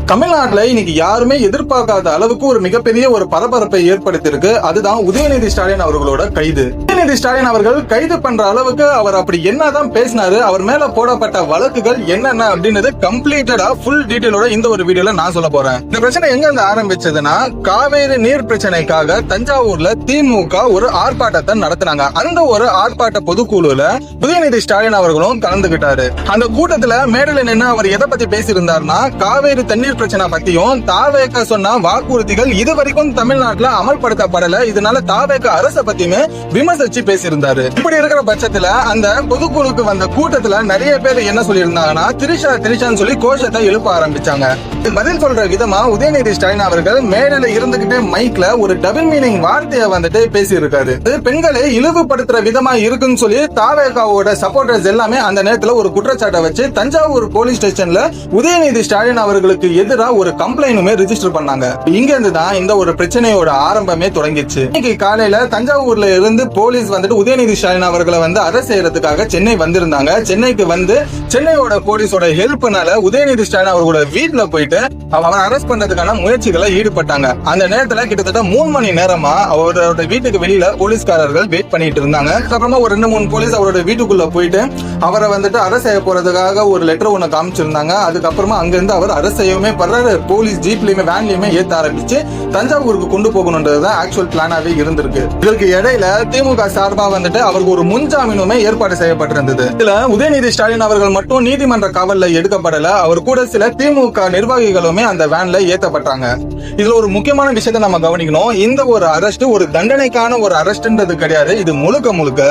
தமிழ்நாட்டுல இன்னைக்கு யாருமே எதிர்பார்க்காத அளவுக்கு ஒரு மிகப்பெரிய ஒரு பரபரப்பை ஏற்படுத்தியிருக்கு. அதுதான் உதயநிதி ஸ்டாலின் அவர்களோட கைது. உதயநிதி ஸ்டாலின் அவர்கள் கைது பண்ற அளவுக்கு அவர் அப்படி என்னதான் பேசினாரு, அவர் மேல போடப்பட்ட வழக்குகள் என்னென்ன அப்படின்றது கம்ப்ளீட்டடா ஃபுல் டீடைலோட இந்த ஒரு வீடியோல நான் சொல்ல போறேன். இந்த பிரச்சனை எங்க இருந்து ஆரம்பிச்சதுன்னா, காவேரி நீர் பிரச்சனைக்காக தஞ்சாவூர்ல திமுக ஒரு ஆர்ப்பாட்டத்தை நடத்தினாங்க. அந்த ஒரு ஆர்ப்பாட்ட பொதுக்குழுல உதயநிதி ஸ்டாலின் அவர்களும் கலந்துகிட்டாரு. அந்த கூட்டத்துல மேடையில நின்று அவர் எதை பத்தி பேசியிருந்தாருன்னா, காவேரி தண்ணீர் பிரச்சனை பத்தியும் தாவேக சொன்ன வாக்குறுதிகள் இதுவரைக்கும் தமிழ்நாட்டுல அமல்படுத்தப்படல, இதனால தாவேக அரச பத்தியுமே விமர்சிச்சு பேசியிருந்தாரு. இப்படி இருக்கிற பட்சத்துல அந்த பொதுக்குழுக்கு வந்த கூட்டத்துல நிறைய பேர் என்ன சொல்லியிருந்தாங்கன்னா, திரிஷான்னு சொல்லி கோஷத்தை எழுப்ப ஆரம்பிச்சாங்க. பதில் சொல்ற விதமா உதயநிதி ஸ்டாலின் அவர்கள் மேடையில இருந்துகிட்டே மைக்ல ஒரு டபுள் மீனிங் வார்த்தையை வந்துட்டு பேசியிருக்காரு. பெண்களை இழிவுபடுத்துற விதமா இருக்குன்னு சொல்லி தாவேகாவோட சப்போர்டர்ஸ் எல்லாமே அந்த நேரத்துல ஒரு குற்றச்சாட்டை வச்சு தஞ்சாவூர் போலீஸ் ஸ்டேஷன்ல உதயநிதி ஸ்டாலின் அவர்களுக்கு எதிராக ஒரு கம்ப்ளைண்டுமே ரெஜிஸ்டர் பண்ணாங்க. இங்க இருந்து தான் இந்த ஒரு பிரச்சனையோட ஆரம்பமே தொடங்கிச்சு. இன்னைக்கு காலையில தஞ்சாவூர்ல இருந்து போலீஸ் வந்துட்டு உதயநிதி ஸ்டாலின் அவர்களை வந்து அரெஸ்ட் செய்யறதுக்காக சென்னை வந்திருந்தாங்க. சென்னைக்கு வந்து சென்னையோட போலீஸோட ஹெல்ப்னால உதயநிதி ஸ்டாலின் அவர்களோட வீட்டுல போயிட்டு அவரை அரெஸ்ட் பண்றதுக்கான முயற்சிகளை ஈடுபட்டாங்க. அந்த நேரத்துல கிட்டத்தட்ட 3 மணி நேரமா அவரோட வீட்டுக்கு வெளியில போலீஸ்காரர்கள் வெயிட் பண்ணிட்டு இருந்தாங்க. அப்புறமா ஒரு 2-3 போலீஸ் அவரோட வீட்டுக்குள்ள போயிட்டு அவரை வந்துட்டு அரெஸ்ட் செய்ய போறதுக்காக ஒரு லெட்டர் ஒண்ணு காமிச்சிருந்தாங்க. அதுக்கப்புறமா அங்கிருந்து அவர் அரெஸ்ட் செய்யவே படுறாரு. போலீஸ் ஜீப்லயுமே வேன்லயுமே ஏத்த ஆரம்பிச்சு தஞ்சாவூருக்கு கொண்டு போகணும்ன்றதுதான் ஆக்சுவல் பிளானாவே இருந்திருக்கு. இதற்கு இடையில திமுக சார்பா வந்துட்டு அவருக்கு ஒரு முன்ஜாமீனுமே ஏற்பாடு செய்யப்பட்டிருந்தது. இதுல உதயநிதி ஸ்டாலின் அவர்கள் மட்டும் நீதிமன்ற காவல்ல எடுக்கப்படல, அவர் கூட சில திமுக நிர்வாகிகளுமே அந்த வேன்ல ஏத்தப்பட்டாங்க. இதுல ஒரு முக்கியமான விஷயத்தை நம்ம கவனிக்கணும். இந்த ஒரு அரெஸ்ட் ஒரு தண்டனைக்கான ஒரு அரெஸ்ட்ன்றது கிடையாது, இது முழுக்க முழுக்க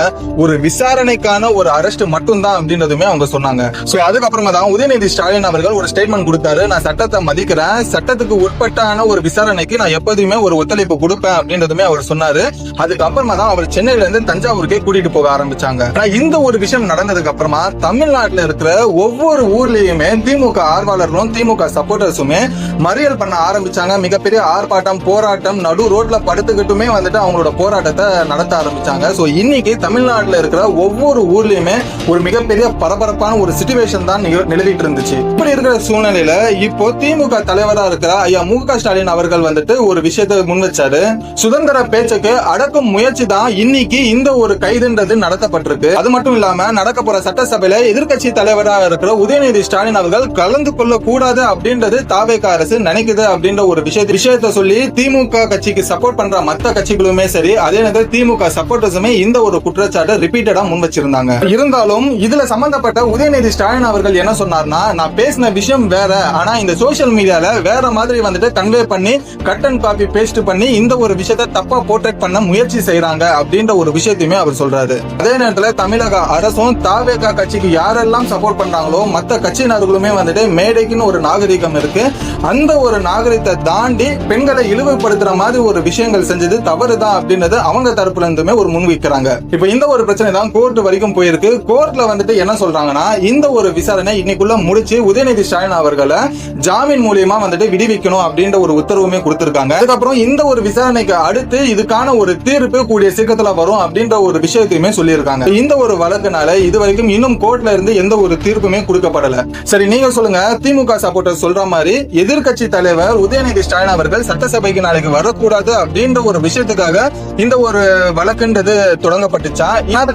ஒரு விசாரணைக்கான ஒரு அரெஸ்ட் மட்டும்தான் அப்படின்றதுமே அவங்க சொன்னாங்க. சோ அதுக்கப்புறமா தான் உதயநிதி ஸ்டாலின் அவர்கள் ஒரு ஸ்டேட்மெண்ட் கொடுத்தாரு. நான் சட்டத்தை மதிக்கிறேன், சட்டத்துக்கு உட்பட்டான ஒரு விசாரணைக்கு நான் எப்போதுமே ஒரு ஒத்துழைப்பு கொடுப்பேன் அப்படின்றதுமே அவர் சொன்னாரு. அதுக்கப்புறமா தான் அவர் சென்னையில இருந்து தஞ்சாவூருக்கே கூட்டிட்டு போக ஆரம்பிச்சாங்க. இந்த ஒரு விஷயம் நடந்ததுக்கு அப்புறமா தமிழ்நாட்டில் இருக்கிற ஒவ்வொரு ஊர்லயுமே திமுக ஆர்வலர்களும் திமுக சப்போர்டர்ஸுமே மறியல் பண்ண ஆரம்பிச்சாங்க. மிகப்பெரிய ஆர்ப்பாட்டம், போராட்டம், நடு ரோட்ல படுத்துக்கிட்டுமே வந்துட்டு அவங்களோட போராட்டத்தை நடத்த ஆரம்பிச்சாங்க. சோ இன்னைக்கு தமிழ்நாட்டில் இருக்கிற ஒவ்வொரு ஊர்லயுமே ஒரு மிகப்பெரிய பரபரப்பான ஒரு சிச்சுவேஷன் தான் நிலவிட்டு இருந்துச்சு. இப்படி இருக்கிற சூழ்நிலையில இப்போ திமுக தலைவரா இருக்கிற ஐயா மு.க. ஸ்டாலின் அவர்கள் வந்துட்டு ஒரு விஷயத்தை முன் வச்சாரு. சுதந்திர பேச்சுக்கு அடக்கும் முயற்சி தான் இன்னைக்கு இந்த ஒரு கைதுன்றது நடத்தப்பட்டிருக்கு. அது மட்டும் இல்லாம நடக்க போற சட்டசபையில எதிர்கட்சி தலைவராக இருக்கிற உதயநிதி ஸ்டாலின் அவர்கள் கலந்து கொள்ள கூடாது அப்படின்றது தாவேக அரசு நினைக்குது அப்படின்ற ஒரு விஷயத்தை சொல்லி திமுக கட்சிக்கு சப்போர்ட் பண்ற மத்த கட்சிகளுமே சரி, அதே நேரத்தில் திமுக சப்போர்டர்ஸுமே இந்த ஒரு குற்றச்சாட்டை ரிப்பீட்டடா முன் வச்சிருந்தாங்க. இருந்தாலும் இதுல சம்பந்தப்பட்ட உதயநிதி ஸ்டாலின் அவர்கள் என்ன சொன்னார்னா, நான் பேசின விஷயம் வேற, ஆனா இந்த சோசியல் மீடியால வேற மாதிரி வந்துட்டு கன்வே பண்ணி கட் அண்ட் காப்பி பேஸ்ட் பண்ணி இந்த ஒரு விஷயத்தை தப்பா போர்ட்ரேட் பண்ண முயற்சி செய்யறாங்க அப்படின்ற ஒரு விஷயத்தையுமே அவர் சொல்றாரு. அதே நேரத்தில் தமிழக அரசும் தாவேக கட்சிக்கு யாரெல்லாம் சப்போர்ட் பண்றாங்களோ மத்த கட்சியினர்களுமே வந்துட்டு மேடைக்குன்னு ஒரு நாகரிகம் இருக்கு, அந்த ஒரு நாகரிகத்தை தாண்டி பெண்களை இழிவுபடுத்துற மாதிரி ஒரு விஷயங்கள் செஞ்சது தவறுதான் அப்படின்றது அவங்க தரப்புல இருந்துமே ஒரு முன்வைக்கிறாங்க. இப்ப இந்த ஒரு பிரச்சனை தான் கோர்ட் வரைக்கும் போயிருக்கு. கோர்ட்ல வந்துட்டு என்ன சொல்றாங்கன்னா, இந்த ஒரு விசாரணை இன்னைக்குள்ள முடிச்சு உதயநிதி ஸ்டாலின் அவர்களை ஜாமீன் மூலியமா வந்துட்டு விடுவிக்கணும் அப்படின்ற ஒரு உத்தரவுமே கொடுத்திருக்காங்க. அதுக்கப்புறம் இந்த ஒரு விசாரணைக்கு அடுத்து இதுக்கான ஒரு தீர்ப்பு கூடிய சீக்கிரத்துல வரும் அப்படின்ற ஒரு விஷயத்தையுமே சொல்லியிருக்காங்க. இந்த ஒரு வழக்குனால இதுவரைக்கும் இன்னும் கோர்ட்ல இருந்து எந்த ஒரு தீர்ப்புமே கொடுக்கப்படல. சரி, நீங்க சொல்லுங்க, திமுக சப்போர்ட்டர் சொல்ற மாதிரி எதிர்கட்சி தலைவர் உதயநிதி ஸ்டாலின் அவர்கள் சட்டசபைக்கு நாளைக்கு வரக்கூடாது அப்படின்ற ஒரு விஷயத்துக்காக இந்த ஒரு வழக்குன்றது தொடங்கப்பட்டுச்சா?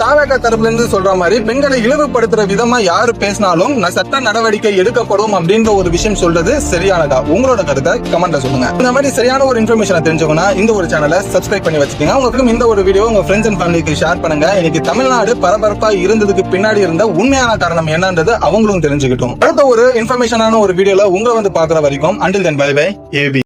தாவேக தரப்புல இருந்து சொல்ற மாதிரி பெண்களை இழிவுபடுத்துற விதமா யாரு பேசினாலும் சட்ட நடவடிக்கை எடுக்கப்படும் அப்படின்ற ஒரு விஷயம் சொல்றது சரியானதா? உங்களோட கருத்தை கமெண்ட்ல சொல்லுங்க. இந்த மாதிரி சரியான ஒரு இன்ஃபர்மேஷனை தெரிஞ்சுக்கணும்னா இந்த ஒரு சேனலை சப்ஸ்கிரைப் பண்ணி வச்சுக்கோங்க. உங்களுக்கு இந்த ஒரு வீடியோ உங்க ஃப்ரெண்ட்ஸ் அண்ட் ஃபேமிலிக்கு ஷேர் பண்ணுங்க. இன்னைக்கு தமிழ்நாடு பரபரப்பா இருந்ததுக்கு பின்னாடி இருந்த உண்மையான காரணம் என்னன்றது அவங்களும் தெரிஞ்சுக்கிட்டோம். அடுத்த ஒரு இன்ஃபர்மேஷனான ஒரு வீடியோல உங்களை வந்து பாக்குற வரைக்கும் until then bye bye AB.